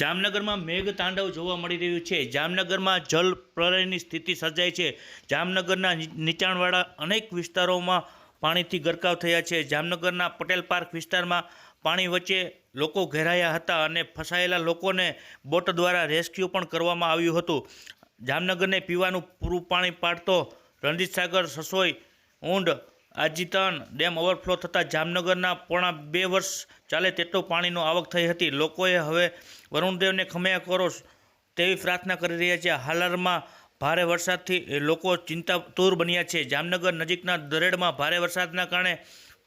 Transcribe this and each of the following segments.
જામનગરમાં મેઘ તાંડવ જોવા મળી રહ્યું છે। જામનગરમાં જલ પ્રલયની સ્થિતિ સર્જાઈ છે। જામનગરના નીચાણવાળા અનેક વિસ્તારોમાં પાણીથી ગરકાવ થયા છે। જામનગરના પટેલ પાર્ક વિસ્તારમાં પાણી વચ્ચે લોકો ઘેરાયા હતા અને ફસાયેલા લોકોને બોટ દ્વારા રેસ્ક્યુ પણ કરવામાં આવ્યું હતું। જામનગરને પીવાનું પૂરું પાણી પાડતો રણજીતસાગર, સસોઈ, ઊંડ, આજીતાન ડેમ ઓવરફ્લો થતાં જામનગરના પોણા 2 વર્ષ ચાલે તેટલું પાણીનો આવક થઈ હતી। લોકોએ હવે વરુણદેવને ખમ્યા કરો તેવી પ્રાર્થના કરી રહ્યા છે। હાલારમાં ભારે વરસાદથી લોકો ચિંતાતુર બન્યા છે। જામનગર નજીકના દરેડમાં ભારે વરસાદના કારણે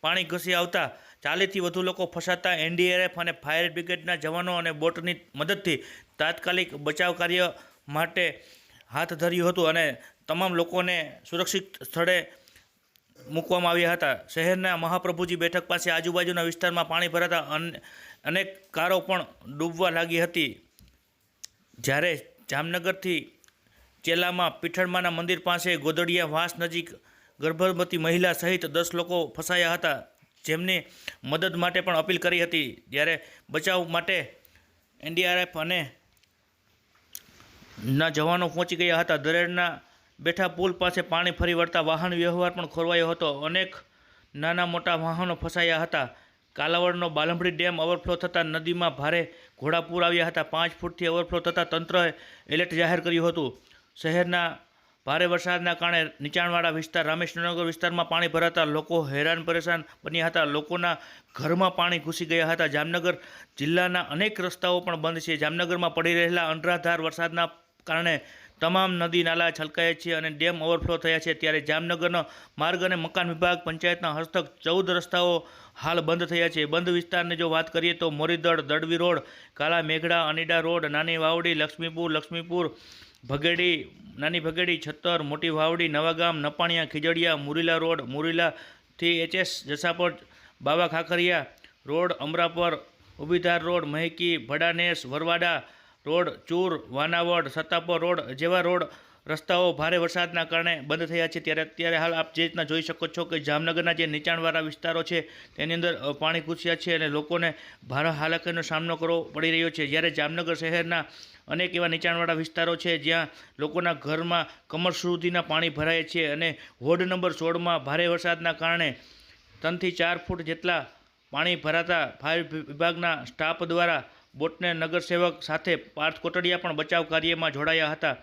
પાણી ઘૂસી આવતા 40થી વધુ લોકો ફસાતા એનડીઆરએફ અને ફાયર બ્રિગેડના જવાનો અને બોટની મદદથી તાત્કાલિક બચાવ કાર્ય માટે હાથ ધર્યું હતું અને તમામ લોકોને સુરક્ષિત સ્થળે મૂકવામાં આવ્યા હતા। શહેરના મહાપ્રભુજી બેઠક પાસે આજુબાજુના વિસ્તારમાં પાણી ભરાતા અનેક કારો પણ ડૂબવા લાગી હતી। જ્યારે જામનગરથી ચેલામાં પીઠળમાના મંદિર પાસે ગોદડિયા વાસ નજીક ગર્ભવતી મહિલા સહિત 10 લોકો ફસાયા હતા, જેમની મદદ માટે પણ અપીલ કરી હતી। જ્યારે બચાવ માટે એનડીઆરએફ અને ના જવાનો પહોંચી ગયા હતા। દરેડના બેઠા પુલ પાસે પાણી ફરી વળતા વાહન વ્યવહાર પણ ખોરવાયો હતો। અનેક નાના મોટા વાહનો ફસાયા હતા। કાલાવડનો બાલંભડી ડેમ ઓવરફ્લો થતાં નદીમાં ભારે ઘોડાપૂર આવ્યા હતા। 5 ફૂટથી ઓવરફ્લો થતાં તંત્રએ એલર્ટ જાહેર કર્યું હતું। શહેરના ભારે વરસાદના કારણે નીચાણવાળા વિસ્તાર રામેશ્વરનગર વિસ્તારમાં પાણી ભરાતા લોકો હેરાન પરેશાન બન્યા હતા। લોકોના ઘરમાં પાણી ઘૂસી ગયા હતા। જામનગર જિલ્લાના અનેક રસ્તાઓ પણ બંધ છે। જામનગરમાં પડી રહેલા અનરાધાર વરસાદના કારણે તમામ નદી નાલા છલકાયા છે અને ડેમ ઓવરફ્લો થયા છે। ત્યારે જામનગરનો માર્ગ અને મકાન વિભાગ પંચાયતના હસ્તક 14 રસ્તાઓ હાલ બંધ થયા છે। બંધ વિસ્તારની જો વાત કરીએ તો મોરીદડ, દડવી રોડ, કાલા મેઘડા, અનીડા રોડ, નાની વાવડી, લક્ષ્મીપુર, ભગેડી, નાની ભગેડી, છત્તર, મોટી વાવડી, નવાગામ, નપાણિયા, ખીજડીયા, મુરીલા રોડ, મુરીલાથી HS, Jasapar, Bava Khakhariya road, Amrapar, Ubhidhar road, Maheki, Bhadanes, Varvada road, Chur, Vanavad, Sattapar road જેવા રોડ રસ્તાઓ ભારે વરસાદના કારણે બંધ થયા છે। ત્યારે હાલ આપ જે રીતના જોઈ શકો છો કે જામનગરના જે નીચાણવાળા વિસ્તારો છે તેની અંદર પાણી ઘૂસ્યા છે અને લોકોને ભારે હાલાકીનો સામનો કરવો પડી રહ્યો છે। જ્યારે જામનગર શહેરના અનેક એવા નીચાણવાળા વિસ્તારો છે જ્યાં લોકોના ઘરમાં કમર સુધીના પાણી ભરાય છે અને વોર્ડ નંબર 16માં ભારે વરસાદના કારણે 3 થી 4 ફૂટ જેટલા પાણી ભરાતા ફાયર વિભાગના સ્ટાફ દ્વારા બોટને નગરસેવક સાથે પાર્થ કોટડિયા પણ બચાવ કાર્યમાં જોડાયા હતા।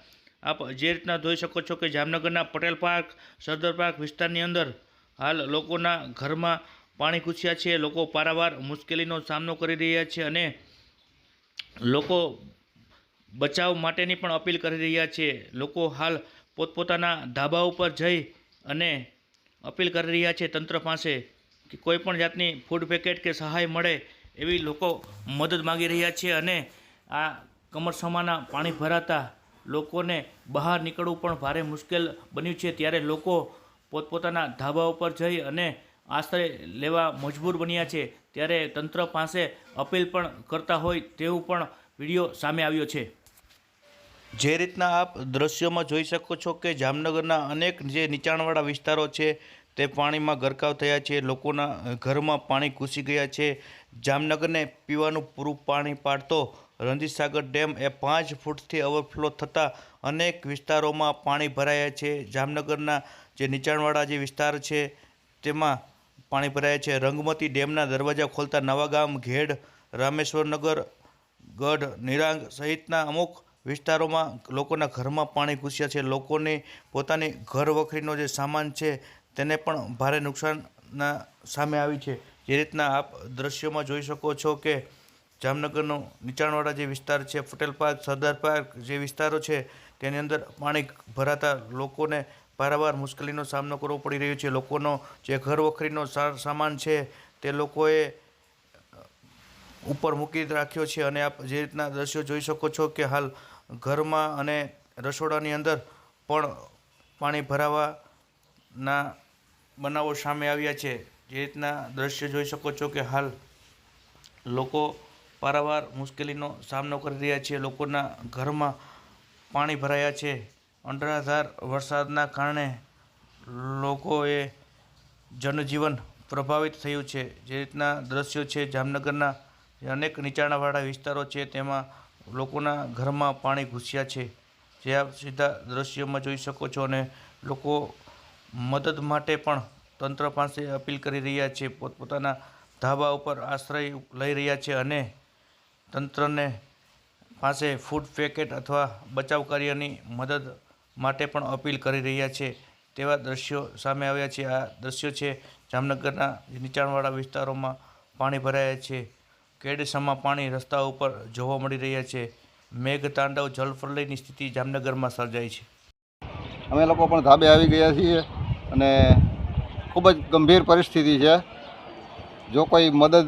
આપ જે રીતના જોઈ શકો છો કે જામનગરના પટેલ પાર્ક, સરદાર પાર્ક વિસ્તારની અંદર હાલ લોકોના ઘરમાં પાણી ઘૂસ્યા છે। લોકો પારાવાર મુશ્કેલીનો સામનો કરી રહ્યા છે અને લોકો બચાવ માટેની પણ અપીલ કરી રહ્યા છે। લોકો હાલ પોતપોતાના ધાબા ઉપર જઈ અને અપીલ કરી રહ્યા છે તંત્ર પાસે કે કોઈ પણ જાતની ફૂડ પેકેટ કે સહાય મળે એવી લોકો મદદ માગી રહ્યા છે અને આ કમરસમાના પાણી ભરાતા લોકોને બહાર નીકળવું પણ ભારે મુશ્કેલ બન્યું છે। ત્યારે લોકો પોતપોતાના ધાબા ઉપર જઈ અને આશ્રય લેવા મજબૂર બન્યા છે। ત્યારે તંત્ર પાસે અપીલ પણ કરતા હોય તેવું પણ વિડીયો સામે આવ્યો છે। જે રીતના આપ દ્રશ્યોમાં જોઈ શકો છો કે જામનગરના અનેક જે નીચાણવાળા વિસ્તારો છે તે પાણીમાં ગરકાવ થયા છે। લોકોના ઘરમાં પાણી ઘૂસી ગયા છે। જામનગરને પીવાનું પૂરું પાણી પાડતો રણજીતસાગર ડેમ એ 5 ફૂટથી ઓવરફ્લો થતાં અનેક વિસ્તારોમાં પાણી ભરાયા છે। જામનગરના જે નીચાણવાળા જે વિસ્તાર છે તેમાં પાણી ભરાયા છે। રંગમતી ડેમના દરવાજા ખોલતા નવાગામ, ઘેડ, રામેશ્વરનગર, ગઢ, નિરાંગ સહિતના અમુક વિસ્તારોમાં લોકોના ઘરમાં પાણી ઘૂસ્યા છે। લોકોને પોતાની ઘર વખરીનો જે સામાન છે તેને પણ ભારે નુકસાનના સામે આવી છે। જે રીતના આપ દ્રશ્યોમાં જોઈ શકો છો કે જામનગરનો નીચાણવાળા જે વિસ્તાર છે, પટેલ પાર્ક, સરદાર પાર્ક જે વિસ્તારો છે તેની અંદર પાણી ભરાતા લોકોને પારાવાર મુશ્કેલીનો સામનો કરવો પડી રહ્યો છે। લોકોનો જે ઘર વખરીનો સામાન છે તે લોકોએ ઉપર મૂકી રાખ્યો છે અને આપ જે રીતના દ્રશ્યો જોઈ શકો છો કે હાલ ઘરમાં અને રસોડાની અંદર પણ પાણી ભરાવાના બનાવો સામે આવ્યા છે। જે રીતના દ્રશ્ય જોઈ શકો છો કે હાલ લોકો પારાવાર મુશ્કેલીનો સામનો કરી રહ્યા છે। લોકોના ઘરમાં પાણી ભરાયા છે। અનરાધાર વરસાદના કારણે લોકોએ જનજીવન પ્રભાવિત થયું છે। જે રીતના દ્રશ્યો છે જામનગરના અનેક નીચાણવાળા વિસ્તારો છે તેમાં લોકોના ઘરમાં પાણી ઘૂસ્યા છે, જે આપ સીધા દ્રશ્યોમાં જોઈ શકો છો. અને લોકો મદદ માટે પણ તંત્ર પાસે અપીલ કરી રહ્યા છે, પોતપોતાના ધાબા ઉપર આશ્રય લઈ રહ્યા છે અને તંત્રને પાસે ફૂડ પેકેટ અથવા બચાવ કાર્યની મદદ માટે પણ અપીલ કરી રહ્યા છે. તેવા દ્રશ્યો સામે આવ્યા છે. આ દ્રશ્યો છે જામનગરના નીચાણવાળા વિસ્તારોમાં પાણી ભરાયા છે. કેડસમાં પાણી રસ્તા ઉપર જોવા મળી રહ્યા છે. મેઘતાંડવ જલપ્રલયની સ્થિતિ જામનગરમાં સર્જાઈ છે. અમે લોકો પણ ધાબે આવી ગયા છીએ અને ખૂબ જ ગંભીર પરિસ્થિતિ છે. જો કોઈ મદદ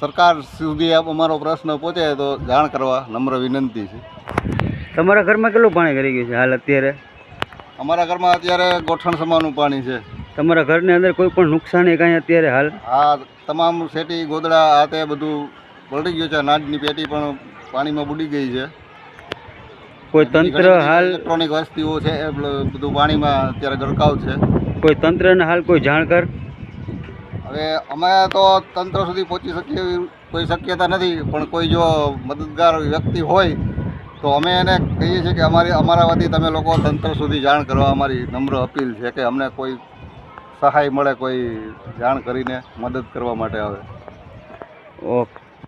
સરકાર સુધી અમારો પ્રશ્ન પહોંચે તો જાણ કરવા નમ્ર વિનંતી છે. તમારા ઘરમાં કેટલું પાણી કરી ગયું છે હાલ અત્યારે? અમારા ઘરમાં અત્યારે ગોઠણ સમાનું પાણી છે. તમારા ઘરની અંદર કોઈ પણ નુકસાની કાંઈ અત્યારે હાલ? આ તમામ શેટી ગોદડા આ તે બધું પલળી ગયું છે. અનાજની પેટી પણ પાણીમાં બુડી ગઈ છે. કોઈ તંત્ર હાલ ઇલેક્ટ્રોનિક વસ્તુઓ છે એ બધું પાણીમાં અત્યારે ગરકાવ છે. કોઈ તંત્રને હાલ કોઈ જાણકાર? હવે અમે તો તંત્ર સુધી પહોંચી શકીએ એવી કોઈ શક્યતા નથી, પણ કોઈ જો મદદગાર વ્યક્તિ હોય તો અમે એને કહીએ છીએ કે અમારા વતી તમે લોકો તંત્ર સુધી જાણ કરવા અમારી નમ્ર અપીલ છે કે અમને કોઈ સહાય મળે, કોઈ જાણ કરીને મદદ કરવા માટે આવે. ઓકે.